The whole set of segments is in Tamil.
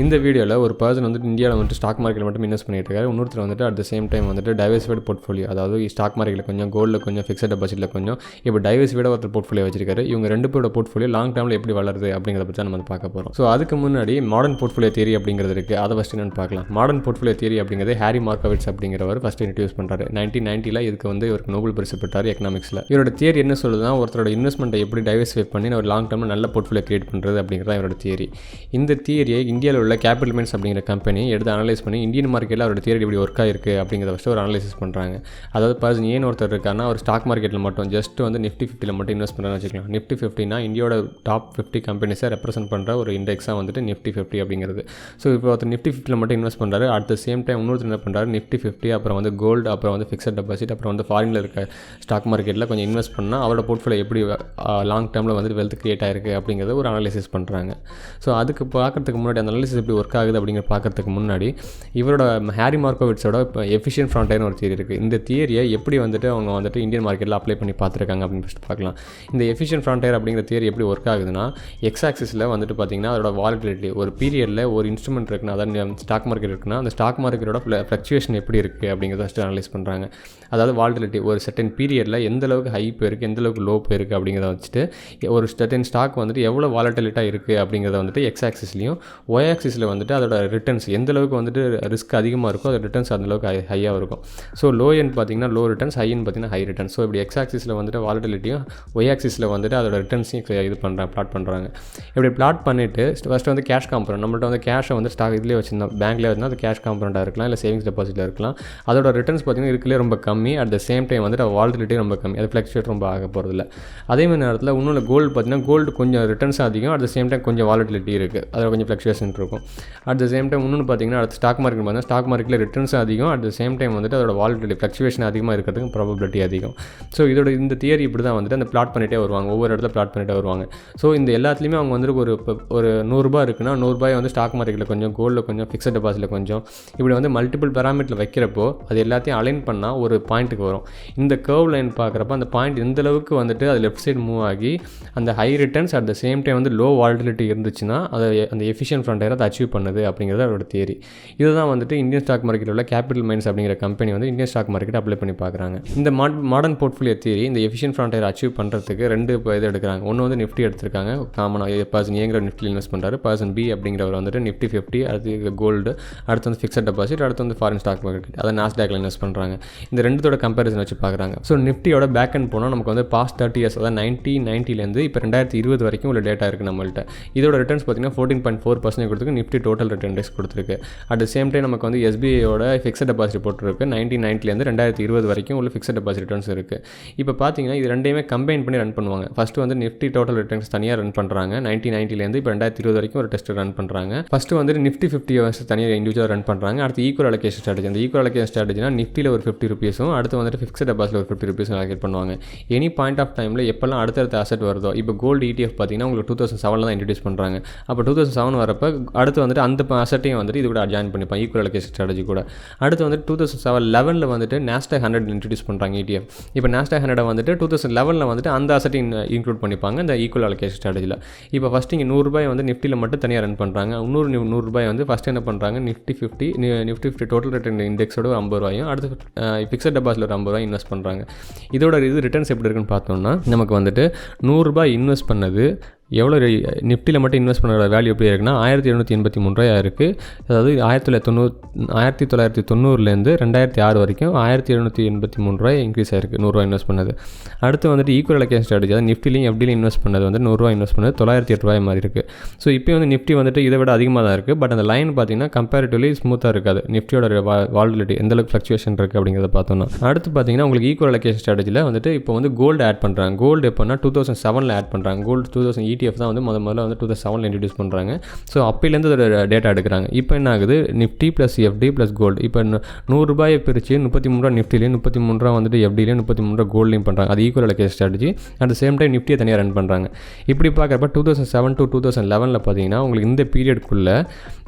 இந்த வீடியோவில் ஒரு பர்சன் வந்துட்டு இந்தியாவில் வந்துட்டு ஸ்டாக் மார்க்கெட்டில் மட்டும் இன்வெஸ்ட் பண்ணிட்டு இருக்காரு. இன்னொருத்தர் வந்துட்டு அட் த சேம் டைம் வந்துட்டு டைவர்சிஃபைட் போர்ட்ஃபோலியோ, அதாவது ஸ்டாக் மார்க்கெட்டில் கொஞ்சம், கோல்டில் கொஞ்சம், ஃபிக்ஸட் டெபாசிட்டில் கொஞ்சம், இப்போ டைவர்சிஃபைடாக ஒருத்தர் போர்ட்ஃபோலியோ வச்சிருக்காரு. இவங்க ரெண்டு பேரோட போர்ட்ஃபோலியோ லாங் டேர்மில் எப்படி வளருது அப்படிங்கிறத பற்றி நம்ம பார்க்க போகிறோம். ஸோ அதுக்கு முன்னாடி மாடர்ன் போர்ட்ஃபோலியோ தியரி அப்படிங்கிறது இருக்குது. அதை ஃபஸ்ட்டு என்னென்னு பார்க்கலாம். மாடர்ன் போர்ட்ஃபோலியோ தியரி அப்படிங்கிறது ஹாரி மார்க்கோவிட்ஸ் அப்படிங்கிறவர் ஃபஸ்ட்டு இன்ட்ரடியூஸ் பண்ணுறாரு. 1990 இதுக்கு வந்து இவருக்கு நோபல் பரிசு பெற்றார் எக்கனாமிக்ஸில். இவரோட தியரி என்ன சொல்லுதுன்னா, ஒருத்தரோட இன்வெஸ்ட்மெண்ட்டை எப்படி டைவர்சிஃபை பண்ணி ஒரு லாங் டேர்மில் நல்ல போர்ட்ஃபோலியோ கிரியேட் பண்ணுறது அப்படிங்கிறத இவரோட தியரி. இந்த தியரியை இந்தியாவில் உள்ள கேபிட்டல் மைன்ஸ் அப்படிங்கிற கம்பெனி எடுத்து அனலைஸ் பண்ணி இந்தியன் மார்க்கெட்டில் அவரோட தியரி எப்படி ஒர்க் ஆகிருக்கு அப்படிங்கிறத ஃபஸ்ட்டு ஒரு அனலைசிஸ் பண்ணுறாங்க. அதாவது பர்சன் ஏன் ஒருத்தர் இருக்காருன்னா, ஒரு ஸ்டாக் மார்க்கெட்டில் மட்டும் ஜஸ்ட் வந்து நிஃப்டி 50 மட்டும் இன்வெஸ்ட் பண்ணுறான்னு வச்சுக்கலாம். நிஃப்டி 50னா இந்தியோட டாப் 50 கம்பெனிஸை ரெப்ரசென்ட் பண்ணுற ஒரு இண்டெக்ஸாக வந்துட்டு நிஃப்டி 50 அப்படிங்கிறது. ஸோ இப்போ ஒருத்தர் நிஃப்டி 50 மட்டும் இன்வெஸ்ட் பண்ணுறாரு. அட் த சேம் டைம் இன்னொருத்தர் என்ன பண்ணுறாரு, நிஃப்டி 50 அப்புறம் வந்து கோல்டு, அப்புறம் வந்து ஃபிக்ஸட் டெபாசிட், அப்புறம் வந்து ஃபாரினில் இருக்க ஸ்டாக் மார்க்கெட்டில் கொஞ்சம் இன்வெஸ்ட் பண்ணால் அவரோட போர்ட்ஃபோலியோ எப்படி லாங் டேர்மில் வந்து வெல்த் கிரியேட் ஆகிருக்கு அப்படிங்கிறது ஒரு அனலைசிஸ் பண்ணுறாங்க. ஸோ அதுக்கு பார்க்கறதுக்கு முன்னாடி அந்த அனலைசிஸ் எப்படி ஒர்க் ஆகுது அப்படிங்கிற பார்க்கறதுக்கு முன்னாடி இவரோட ஹாரி மார்க்கோவிட்ஸோட எஃபிஷியன்ட் ஃப்ரான்டையர்னு ஒரு தியரி இருக்குது. இந்த தியரியை எப்படி வந்துட்டு அவங்க வந்துட்டு இந்தியன் மார்க்கெட்டில் அப்ளை பண்ணி பார்த்துருக்காங்க அப்படின்னு ஃபஸ்ட்டு பார்க்கலாம். இந்த எஃபிஷியன்ட் ஃப்ரான்டையர் அப்படிங்கிற தியரி எப்படி ஒர்க் ஆகுதுன்னா, எக்ஸ் ஆக்சிஸில் வந்துட்டு பார்த்திங்கன்னா அதோட வாலட்டிலிட்டி, ஒரு பீரியடில் ஒரு இன்ஸ்ட்ருமெண்ட் இருக்குன்னா, அதாவது ஸ்டாக் மார்க்கெட் இருக்குன்னா அந்த ஸ்டாக் மார்க்கெட்டோட ஃப்ளக்சுவேஷன் எப்படி இருக்குது அப்படிங்கிறத ஃபஸ்ட்டு அனலைஸ் பண்ணுறாங்க. அதாவது வாலட்டிலிட்டி ஒரு செர்டன் பீரியடில் எந்த அளவுக்கு ஹை போயிருக்கு, எந்த அளவுக்கு லோ போயிருக்கு அப்படிங்கிறத வச்சுட்டு ஒரு செர்டன் ஸ்டாக் வந்துட்டு எவ்வளோ வாலட்டிலிட்டாக இருக்குது அப்படிங்கிறத வந்துட்டு எக்ஸ் ஆக்சிஸ்லையும், ஒய் ஆக்சிஸில் வந்துட்டு அதோட ரிட்டர்ன்ஸ் எந்த அளவுக்கு வந்துட்டு ரிஸ்க் அதிகமாக இருக்கும், அதோட ரிட்டர்ன்ஸ் அந்தளவுக்கு ஹையாக இருக்கும். ஸோ லோ எண்ட் பார்த்திங்கன்னா லோ ரிட்டர்ன்ஸ், ஹை எண்ட் பார்த்திங்கன்னா ஹை ரிட்டர்ன்ஸ். ஸோ இப்படி எக்ஸ் ஆக்சிஸில் வந்துட்டு வாலட்டிலிட்டியும், ஒய் ஆக்சிஸில் வந்துட்டு அதோட ரிட்டர்ன்ஸையும் பிளாட் பண்ணுறாங்க. இப்படி பிளாட் பண்ணிவிட்டு ஃபஸ்ட்டு வந்து கேஷ் காம்பனண்ட், நம்மள்ட்ட வந்து கேஷை வந்து ஸ்டாக் இதிலே வச்சுருந்தோம், பேங்க்லேயே வச்சுருந்தா அது கேஷ் காம்பனண்ட்டாக இருக்கலாம், இல்லை சேவிங்ஸ் டெபாசிட்டில் இருக்கலாம். அதோட ரிட்டர்ன்ஸ் பார்த்திங்கன்னா இருக்குல்லே ரொம்ப கம்மி. அட் த சேம் டைம் வந்துட்டு வாலட்டிலிட்டி ரொம்ப கம்மி, அது ஃப்ளக்சுவேட் ரொம்ப ஆக போகிறதில்ல. அதே மாதிரி நேரத்தில் இன்னொன்று கோல்டு பார்த்திங்கன்னா, கோல்டு கொஞ்சம் ரிட்டர்ன்ஸ் அதிகம், அட் த சேம் டைம் கொஞ்சம் வாலட்டிலிட்டி இருக்குது, அதில் கொஞ்சம் ஃப்ளக்சுவேஷன் இருக்கும். அட் த சேம் டைம் இன்னொன்று பார்த்திங்கன்னா, அடுத்த ஸ்டாக் மார்க்கெட் பார்த்தீங்கன்னா ஸ்டாக் மார்க்கெட்டில் ரிட்டர்ன்ஸ் அதிகம், அட் த சேம் டைம் வந்துட்டு அதோட வாலட்டிலிட்டி ஃப்ளக்சுவேஷன் அதிகமாக இருக்கிறதுக்கு ப்ராபபிலிட்டி அதிகம். ஸோ இதோட இந்த தியரி இப்படி தான் வந்துட்டு அந்த பிளாட் பண்ணிகிட்டே வருவாங்க, ஒவ்வொரு இடத்துல பிளாட் பண்ணிகிட்டே வருவாங்க. ஸோ இந்த எல்லாத்துலேயுமே அவங்க வந்து ஒரு 100 ரூபா இருக்குன்னா 100 ரூபாய் வந்து ஸ்டாக் மார்க்கெட்டில் கொஞ்சம், கோல்டில் கொஞ்சம், ஃபிக்ஸட் டெபாசிட்டில் கொஞ்சம், இப்படி வந்து மல்டிபிள் பேராமீட்டரில் வைக்கிறப்போ அது எல்லாத்தையும் அலைன் பண்ணால் ஒரு பாயிண்ட்டுக்கு வரும். இந்த கர்வ் லைன் பார்க்குறப்ப அந்த பாயிண்ட் எந்த அளவுக்கு வந்துட்டு அது லெஃப்ட் சைடு மூவ் ஆகி அந்த high returns at the same time வந்து லோ வாலட்டிலிட்டி இருந்துச்சுன்னா அதை அந்த எஃபிஷியன்ட் ஃப்ரான்டையர் அதை அச்சீவ் பண்ணுது அப்படிங்கிறது அவரோட தியரி. இதுதான் வந்துட்டு இந்தியன் ஸ்டாக் மார்க்கெட்டில் உள்ள கேபிட்டல் மைன்ஸ் அப்படிங்கிற கம்பெனி வந்து இந்தியன் ஸ்டாக் மார்க்கெட் அப்ளை பண்ணி பார்க்குறாங்க. இந்த மாடர்ன் போர்ட்ஃபோலியோ தியரி இந்த எஃபிஷியன்ட் ஃப்ரான்டையர் அச்சீவ் பண்ணுறதுக்கு ரெண்டு இது எடுக்கிறாங்க. ஒன்று வந்து நிஃப்டி எடுத்திருக்காங்க, காமனாக பர்சன் ஏங்கிற நிஃப்டியில் இன்வெஸ்ட் பண்ணுறாரு. பர்சன் பி அப்படிங்கிறவர் வந்துட்டு நிஃப்டி 50, அடுத்து கோல்டு, அடுத்து வந்து ஃபிக்ஸட் டெபாசிட், அடுத்து வந்து ஃபாரின் ஸ்டாக் மார்க்கெட், அதை நாஸ்டாக்ல இன்வெஸ்ட் பண்ணுறாங்க. இந்த ரெண்டுத்தோட கம்பேரிசன் வச்சு பார்க்குறாங்க. ஸோ நிஃப்டியோட பேக் அண்ட் போனால் நமக்கு வந்து பாஸ்ட் 30 இயர்ஸ், அதாவது 1990 இப்போ 2020 வரைக்கும் உள்ள டேட்டா இருக்குது நம்மள்ட்ட. இதோட ரிட்டர்ன்ஸ் பார்த்திங்கன்னா 14.4% கொடுத்துருக்கு. நிஃப்டி டோட்டல் ரிட்டர்ன் இண்டெக்ஸ் கொடுத்துருக்கு. அட் த சேம் டைம் நமக்கு வந்து எஸ்பிஐயோட ஃபிக்ஸட் டெபாசிட் போட்டுருக்கு. 1990 2020 வரைக்கும் உள்ள ஃபிக்ஸட் டெபாசிட் ரிட்டர்ன்ஸ் இருக்குது. இப்போ பார்த்தீங்கன்னா இது ரெண்டையுமே கம்பைன் பண்ணி ரன் பண்ணுவாங்க. ஃபஸ்ட்டு வந்து நிஃப்டி டோட்டல் ரிட்டர்ன்ஸ் தனியாக ரன் பண்ணுறாங்க. 1990 இப்போ 2020 வரைக்கும் ஒரு டெஸ்ட் ரன் பண்ணுறாங்க. ஃபஸ்ட்டு வந்துட்டு நிஃப்டி 50 தனியாக இண்டிவிஜுவலாக ரன் பண்ணுறாங்க. அடுத்து ஈக்குவல் அலோகேஷன் ஸ்ட்ராட்டஜி. அந்த ஈக்குவல் அலோகேஷன் ஸ்ட்ராட்டஜினா நிஃப்டியில் ஒரு 50 ரூபீஸும், அடுத்து வந்துட்டு ஃபிக்ஸட் டெபாசிட் ஒரு 50 ரூபீஸும் அலோகேட் பண்ணுவாங்க. எனி பாயிண்ட் ஆஃப் டைமில் எப்போல்லாம் அடுத்தடுத்த அசெட் வருதோ, இப்போ கோல்டு ETF பார்த்தீங்கன்னா உங்களுக்கு 2007 தான் இன்ட்ரடியூஸ் பண்ணுறாங்க. அப்போ 2007 வரப்போ அடுத்து வந்துட்டு அந்த அசெட்டையும் வந்துட்டு இது கூட ஜாயின் பண்ணிப்பாங்க, ஈக்குவல் அலோகேஷன் ஸ்ட்ராட்டஜி கூட. அடுத்து வந்துட்டு 2011 வந்துட்டு நாஸ்டாக் 100 இன்ட்ரடியூஸ் பண்ணுறாங்க ETF. இப்போ நாஸ்டாக் 100 வந்துட்டு 2011 வந்துட்டு அந்த அசெட்டையும் இன்க்ளூட் பண்ணிப்பாங்க இந்த ஈக்குவல் அலோகேஷன் ஸ்ட்ராட்டஜியில். இப்போ ஃபஸ்ட்டு இங்கே 100 ரூபாய் வந்து நிஃப்டியில் மட்டும் தனியாக ரன் பண்ணுறாங்க. இன்னொரு 100 ரூபாய் வந்து ஃபஸ்ட்டு என்ன பண்ணுறாங்க, நிஃப்டி 50 டோட்டல் ரிட்டர்ன் இண்டெக்ஸோட ஒரு 50 ரூபாயும், அடுத்து ஃபிக்ஸட் டெபாசிட்டில் ஒரு 50 ரூபாய் இன்வெஸ்ட் பண்ணுறாங்க. இதோட ரிட்டர்ன்ஸ் எப்படி இருக்குன்னு பார்த்தோம்னா, நமக்கு வந்துட்டு 100 ரூபாய் இன்வெஸ்ட் பண்ணது எவ்வளோ நிஃப்டியில் மட்டும் இன்வெஸ்ட் பண்ணுற வேல்யூ எப்படி இருக்குன்னா 1783 ரூபாய் இருக்குது. அதாவது 1990 2006 வரைக்கும் 1783 ரூபாய் இன்க்ரீஸ் ஆயிருக்கு 100 ரூபாய் இன்வெஸ்ட் பண்ணது. அடுத்து வந்துட்டு ஈக்குவல் அலோகேஷன் ஸ்ட்ராட்டஜி, அதாவது நிஃப்டிலையும் எஃப்டிலையும் இன்வெஸ்ட் பண்ணது வந்து 100 ரூபாய் இன்வெஸ்ட் பண்ணது 908 ரூபாய் மாதிரி இருக்குது. ஸோ இப்போ வந்து நிஃப்டி வந்துட்டு இதை விட அதிகமாக தான் இருக்குது. பட் அந்த லைன் பார்த்தீங்கன்னா கம்பேரிட்டிவ்லி ஸ்மூத்தாக இருக்காது. நிஃப்டியோட வாலட்டிலிட்டி எந்தளவுக்கு ஃப்ளக்சுவேஷன் இருக்குது அப்படிங்கிறத பார்த்தோம்னா, அடுத்து பார்த்தீங்கன்னா உங்களுக்கு ஈக்குவல் அலோகேஷன் ஸ்ட்ராட்டஜியில் வந்துட்டு இப்போ வந்து கோல்டு ஆட் பண்ணுறாங்க. கோல்டு எப்போனா 2007 ஆட் பண்ணுறாங்க. கோல்டு 2000 ETF தான் வந்து முதல்ல வந்து 2007 இன்ட்ரடியூஸ் பண்ணுறாங்க. ஸோ அப்போலேருந்து அதோட டேட்டா எடுக்கிறாங்க. இப்போ என்ன ஆகுது, Nifty plus FD plus gold. இப்போ 100 ரூபாயை பிரித்து 33 ரூபா நிஃப்டிலையும் 33 ரூபா வந்துட்டு எஃப்டிலையும் 33 ரூபா கோல்ட்லையும் பண்ணுறாங்க. அது equal allocation strategy. At the same time நிஃப்டியை தனியாக ரன் பண்ணுறாங்க. இப்படி பார்க்குறப்ப 2007 to 2011 பார்த்தீங்கன்னா உங்களுக்கு இந்த பீரியடுக்குள்ளே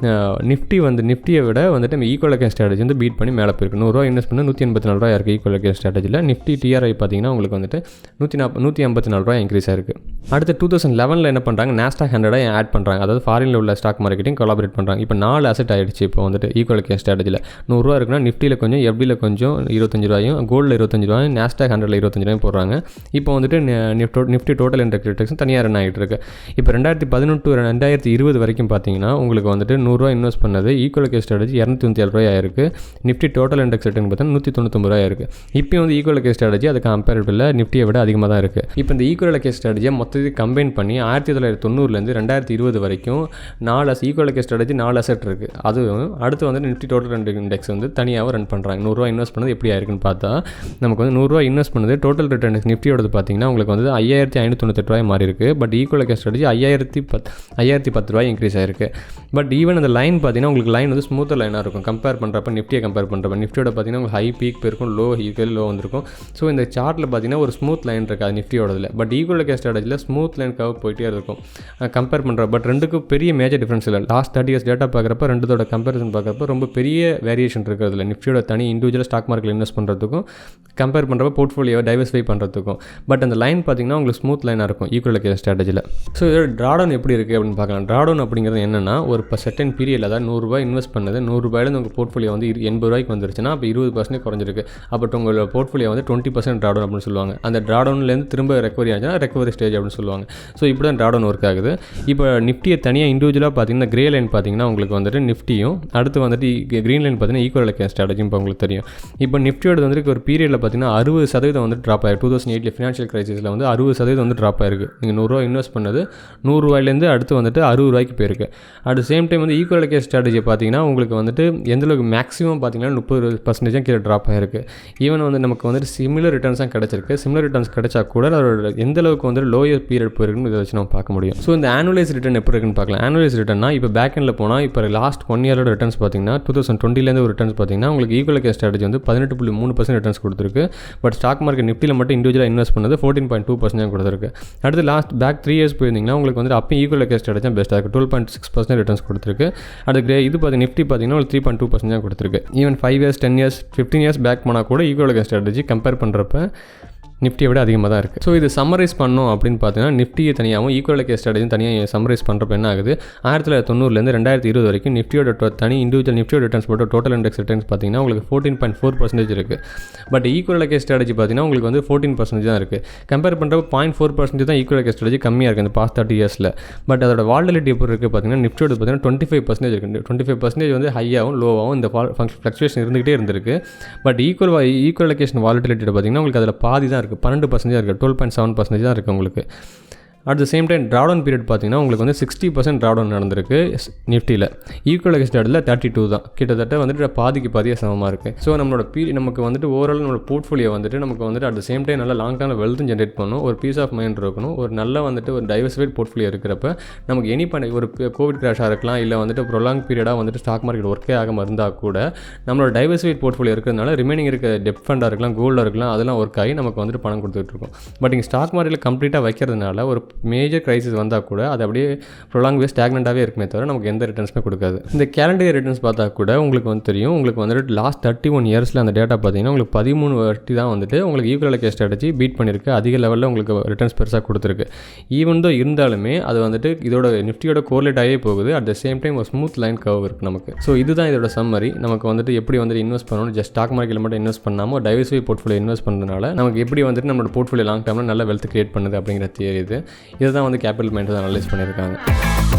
நிஃப்டியை விட வந்துட்டு நம்ம ஈக்குவல் அலோகேஷன் ஸ்ட்ராட்டஜி வந்து பீட் பண்ணி மேலே போயிருக்கு. 100 ரூபா இன்வெஸ்ட் பண்ணி 184 ரூபாய் இருக்குது ஈக்குவல் அலோகேஷன் ஸ்ட்ராட்டஜியில். நிஃப்டி TRI பார்த்தீங்கன்னா உங்களுக்கு வந்துட்டு 154 ரூபாய் இன்க்ரீஸ் ஆயிருக்கு. அடுத்து 2011 11 என்ன பண்ணுறாங்க, நாஸ்டாக் 100 ஆட் பண்ணுறாங்க. அதாவது ஃபாரினில் உள்ள ஸ்டாக் மார்க்கெட்டையும் கொலாபரேட் பண்ணுறாங்க. இப்போ 4 அசெட் ஆகிடுச்சு. இப்போ வந்துட்டு ஈக்குவல் கேஸ் ஸ்ட்ராட்டஜியில் 100 ரூபா இருக்குன்னா நிஃப்டியில் கொஞ்சம், எஃப்டியில் கொஞ்சம் 25 ரூபாயும், கோல்டில் 25 ரூபாயும், நாஸ்டாக் 100ல் 25 ரூபாயும் போடுறாங்க. இப்போ வந்துட்டு நிஃப்டி டோட்டல் இண்டெக்ஸ் தனியாக ரன் ஆகிட்டு இருக்கு. இப்போ 2018 to 2020 வரைக்கும் பார்த்தீங்கன்னா உங்களுக்கு வந்துட்டு 100 ரூபா இன்வெஸ்ட் பண்ணது ஈக்குவல் கேஸ் ஸ்ட்ராட்டஜி 297 ரூபாய் ஆயிருக்கு. நிஃப்டி டோட்டல் இண்டெக்ஸ் ரிட்டர்ன் பார்த்தீங்கன்னா 199 ரூபாய் இருக்குது. இப்போ வந்து ஈக்குவல் கேஸ் ஸ்ட்ராட்டஜி அது கம்பேரிட்டிவில் நிஃப்டியை விட அதிகமாக தான் இருக்குது. இப்போ இந்த ஈக்குவல் கேஸ் ஸ்ட்ராட்டஜியை மொத்தத்தை கம்பைன் பண்ணி 1990லேருந்து 2020 வரைக்கும் 4 ஈக்குவல் கேஸ் ஸ்ட்ராட்டஜி 4 அசெட் இருக்குது. அதுவும் அடுத்து வந்து நிஃப்டி டோட்டல் இண்டெக்ஸ் வந்து தனியாக ரன் பண்ணுறாங்க. 100 ரூபா இன்வெஸ்ட் பண்ணது எப்படி ஆயிருக்குன்னு பார்த்தா நமக்கு வந்து 100 ரூபா இன்வெஸ்ட் பண்ணது டோட்டல் ரிட்டர்ன் நிஃப்டியோடது பார்த்தீங்கன்னா உங்களுக்கு வந்து 5598 ரூபாய் மாறி இருக்குது. பட் ஈக்குவல் கேஸ் ஸ்ட்ராட்டஜி 5010 ரூபாய் இன்க்ரீஸ் ஆயிருக்கு. பட் ஈவன் அந்த லைன் பார்த்தீங்கன்னா உங்களுக்கு லைன் வந்து ஸ்மூத்தர் லைனாக இருக்கும். கம்பேர் பண்ணுறப்ப நிஃப்டியை கம்பேர் பண்ணுறப்ப நிஃப்டியோட பார்த்தீங்கன்னா உங்களுக்கு ஹை பீக் போயிருக்கும், லோ லோ வந்திருக்கும். ஸோ இந்த சார்ட்டில் பார்த்தீங்கன்னா ஒரு ஸ்மூத் லைன் இருக்காது நிஃப்டியோடதில். பட் ஈக்குவல் கேஸ் ஸ்ட்ராட்டஜியில் ஸ்மூத் லைன் கவர் போயிட்டே இருக்கும் கம்பேர் பண்ணுற. பட் ரெண்டுக்கும் பெரிய மேஜர் டிஃப்ரென்ஸ் இல்லை. லாஸ்ட் 30 இயர்ஸ் டேட்டா பார்க்குறப்ப ரெண்டுத்தோட கம்பேரிசன் பார்க்குறப்ப ரொம்ப பெரிய வேரியேஷன் இருக்கிறதுல நிஃப்டியோட தனி இண்டிவிஜுவல் ஸ்டாக் மார்க்கெட்டில் இன்வெஸ்ட் பண்ணுறதுக்கும் கம்பேர் பண்ணுறப்ப போர்ட்ஃபோலியோ டைவர்சிஃபை பண்ணுறதுக்கும். பட் அந்த லைன் பார்த்தீங்கன்னா உங்களுக்கு ஸ்மூத் லைனாக இருக்கும் ஈக்குவல் கேஸ் ஸ்ட்ராட்டஜியில். ஸோ இதோட ட்ராடவுன் எப்படி இருக்குது அப்படின்னு பார்க்கலாம். ட்ராடவுன் அப்படிங்கிறது என்னென்னா ஒரு செட்டன் பீரியட், அதாவது 100 ரூபாய் இன்வெஸ்ட் பண்ணது 100 ரூபாயிலேருந்து உங்கள் போர்ட்ஃபோலியோ வந்து 80 ரூபாய்க்கு வந்துருச்சுன்னா அப்போ 20% குறைஞ்சிருக்கு. அப்போ உங்களோட போர்ட்ஃபோலியோ வந்து 20% ட்ராடவுன் அப்படின்னு சொல்லுவாங்க. அந்த ட்ராடவுன்லேருந்து திரும்ப ரெக்கவரி ஆச்சுன்னா ரெக்கவரி ஸ்டேஜ் அப்படின்னு சொல்லுவாங்க. ஸோ இப்படி தான் ட்ராடவுன் ஒர்க் ஆகுது. இப்போ நிஃப்டியை தனியாக இண்டிவிஜுவலாக பார்த்தீங்கன்னா கிரே லைன் பார்த்தீங்கன்னா உங்களுக்கு வந்துட்டு நிஃப்டியும், அடுத்து வந்துட்டு க்ரீன் லைன் பார்த்தீங்கன்னா ஈக்குவல் கேஸ் ஸ்ட்ராட்டஜி இப்போ உங்களுக்கு தெரியும். இப்போ நிஃப்டியோட வந்துட்டு ஒரு பீரியடில் பார்த்தீங்கன்னா 60% வந்து ட்ராப் ஆயிருக்கு. 2008 ஃபினான்ஷியல் கிரைசிஸில் வந்து 60% வந்து ட்ராப் ஆயிருக்கு. நீங்கள் 100 ரூபா இன்வெஸ்ட் பண்ணது 100 ரூபாயிலேருந்து அடுத்து வந்துட்டு 60 ரூபாய்க்கு போயிருக்கு. அட் சேம் டைம் வந்து ஈக்குவல் கேஸ் ஸ்ட்ராட்டஜி பார்த்தீங்கன்னா உங்களுக்கு வந்துட்டு எந்தளவுக்கு மேக்ஸிமம் பார்த்தீங்கன்னா 30% கீழே ட்ராப் ஆயிருக்கு. ஈவன் வந்து நமக்கு வந்துட்டு சிமிலர் ரிட்டர்ன்ஸ் தான் கிடச்சிருக்கு. சிமிலர் ரிட்டர்ன்ஸ் கிடைச்சா கூட அதோட எந்த அளவுக்கு வந்து லோயர் பீரியட் போயிருக்குன்னு இதை வச்சு நம்ம பார்க்க முடியும். ஸோ இந்த ஆனுவலைஸ் ரிட்டர்ன் எப்படி இருக்குன்னு பார்க்கலாம். ஆனுவலைஸ் ரிட்டர்னா இப்போ பேக் எண்டில் போனால் இப்போ லாஸ்ட் 1 இயரோட ரிட்டர்ன்ஸ் பார்த்தீங்கன்னா 2020லேருந்து ஒரு ரிட்டர்ன்ஸ் பார்த்தீங்கன்னா உங்களுக்கு ஈக்குவல் கேஸ் ஸ்ட்ராட்டஜி வந்து 18.3% ரிட்டர்ன்ஸ் கொடுத்துருக்கு. பட் ஸ்டாக் மார்க்கெட் நிஃப்டியில் மட்டும் இண்டிவிஜுவலாக இன்வெஸ்ட் பண்ணது 14.2% கொடுத்துருக்கு. அடுத்து லாஸ்ட் பேக் 3 இயர்ஸ் போயிருந்தீங்கன்னா உங்களுக்கு வந்து அப்போ ஈக்குவல் கேஸ் ஸ்ட்ராட்டஜி தான் பெஸ்ட்டாக இருக்குது. 12.6% ரிட்டர்ன்ஸ் கொடுத்துருக்கு. அடுத்து இது பார்த்தீங்கன்னா நிஃப்டி பார்த்தீங்கன்னா ஒரு 3.2% கொடுத்துருக்கு. Even 5 years 10 years 15 years back போனால் கூட ஈக்குவல் கேஸ் ஸ்ட்ராட்டஜி கம்பேர் பண்ணுறப்ப நிஃப்டியை விட அதிகமாக தான் இருக்குது. ஸோ இது சம்மரைஸ் பண்ணோம் அப்படின்னு பார்த்தீங்கன்னா நிஃப்டியை தனியாகவும் ஈக்குவல் கேஸ் ஸ்ட்ராட்டஜி தனியாக சம்மரைஸ் பண்ணுறப்ப என்ன ஆகுது, 1990லேருந்து 2020 வரைக்கும் நிஃப்டியோட தனி இண்டிவிஜுவல் நிஃப்டியோட ரிட்டர்ன்ஸ் போட்டு டோட்டல் இண்டெக்ஸ் ரிட்டர்ன்ஸ் பார்த்தீங்கன்னா உங்களுக்கு 14.4% இருக்குது. பட் ஈக்குவல் கேஸ் ஸ்ட்ராட்டஜி பார்த்தீங்கன்னா உங்களுக்கு வந்து 14% தான் இருக்குது. கம்பேர் பண்ணுறப்ப 0.4% தான் ஈக்குவல் கேஸ் ஸ்ட்ராட்டஜி கம்மியாக இருக்குது இந்த பாஸ்ட் 30 இயர்ஸில். பட் அதோட வாலட்டிலிட்டி எப்படி இருக்குது பார்த்தீங்கன்னா நிஃப்டியோட பார்த்தீங்கன்னா 25% இருக்குது. 25% வந்து ஹையாகவும் லோவாகவும் இந்த ஃப்ளக்சுவேஷன் இருந்துகிட்டே இருந்திருக்கு. பட் ஈக்குவல் கேஸ் வாலட்டிலிட்டி பார்த்தீங்கன்னா உங்களுக்கு அதில் பாதி தான் இருக்குது. 12% இருக்குது. 12.7% தான் இருக்குது உங்களுக்கு. At the same time drawdown period பார்த்தீங்கன்னா உங்களுக்கு வந்து 60% ட்ராடவுன் நடந்திருக்கு நிஃப்டியில். ஈக்குவல் கேஸ் ஸ்ட்ராட்டஜியில் 32 தான். கிட்டத்தட்ட வந்துட்டு பாதியாக சமமாக இருக்குது. ஸோ நம்மளோட நமக்கு வந்துட்டு ஓவரால் நம்மளோட போர்ட்ஃபோலியோ வந்துட்டு நமக்கு வந்துட்டு அட் த சேம் டைம் நல்லா லாங் டர்மில் வெல்த்தும் ஜென்ரேட் பண்ணணும், ஒரு பீஸ் ஆஃப் மைண்ட் இருக்கணும், ஒரு நல்ல வந்துட்டு ஒரு டைவர்சிஃபைட் போர்ட்ஃபோலியோ இருக்கிறப்ப நமக்கு ஒரு கோவிட் கிராஷாக இருக்கலாம், இல்லை வந்துட்டு ப்ரொலாங் பீரியடாக வந்துட்டு ஸ்டாக் மார்க்கெட் ஒர்க்கே ஆகாமல் இருந்தால் கூட நம்மளோட டைவர்சிஃபைட் போர்ட்ஃபோலியோ இருக்கிறதுனால ரிமைனிங் இருக்க டெப்ட் ஃபண்டாக இருக்கலாம், கோல்டாக இருக்கலாம், அதெல்லாம் ஒர்க் ஆகி நமக்கு வந்துட்டு பணம் கொடுத்துட்டு இருக்கும். பட் இங்கே ஸ்டாக் மார்க்கெட்டில் கம்ப்ளீட்டாக வைக்கிறதுனால ஒரு மேஜர் கிரைசிஸ் வந்தால் கூட அது அப்படியே ப்ரொலாங்வே ஸ்டாக்னண்ட்டாகவே இருக்குமே தவிர நமக்கு எந்த ரிட்டர்ன்ஸுமே கொடுக்காது. இந்த கேலண்டர் ரிட்டர்ன்ஸ் பார்த்தா கூட உங்களுக்கு வந்து தெரியும், உங்களுக்கு வந்துட்டு லாஸ்ட் 31 இயர்ஸில் அந்த டேட்டா பார்த்தீங்கன்னா உங்களுக்கு 13 வாட்டி தான் வந்துட்டு உங்களுக்கு ஈக்குவல் கேஸ் ஸ்ட்ராட்டஜி பீட் பண்ணியிருக்கு. அதிக லெவலில் உங்களுக்கு ரிட்டர்ன்ஸ் பெருசாக கொடுத்துருக்கு. ஈவன் தோ இருந்தாலுமே அது வந்துட்டு இதோட நிஃப்டியோட கோரிலேட் ஆகவே போகுது. அட் த சேம் டைம் ஒரு ஸ்மூத் லைன் கர்வ் இருக்குது நமக்கு. ஸோ இதுதான் இதோட சம்மரி. நமக்கு வந்துட்டு எப்படி வந்துட்டு இன்வெஸ்ட் பண்ணணும், ஜஸ்ட் ஸ்டாக் மார்க்கெட்டில் மட்டும் இன்வெஸ்ட் பண்ணாமல் டைவர்சிஃபை போர்ட்ஃபோலியோ இன்வெஸ்ட் பண்ணுறதுனால நமக்கு எப்படி வந்துட்டு நம்மளோட போர்ட்ஃபோலியோ லாங் டர்மில் நல்ல வெல்த் கிரியேட் பண்ணுது அப்படிங்கிற தியரி இது. இதுதான் வந்து கேபிட்டல் மைண்ட் அனலைஸ் பண்ணியிருக்காங்க.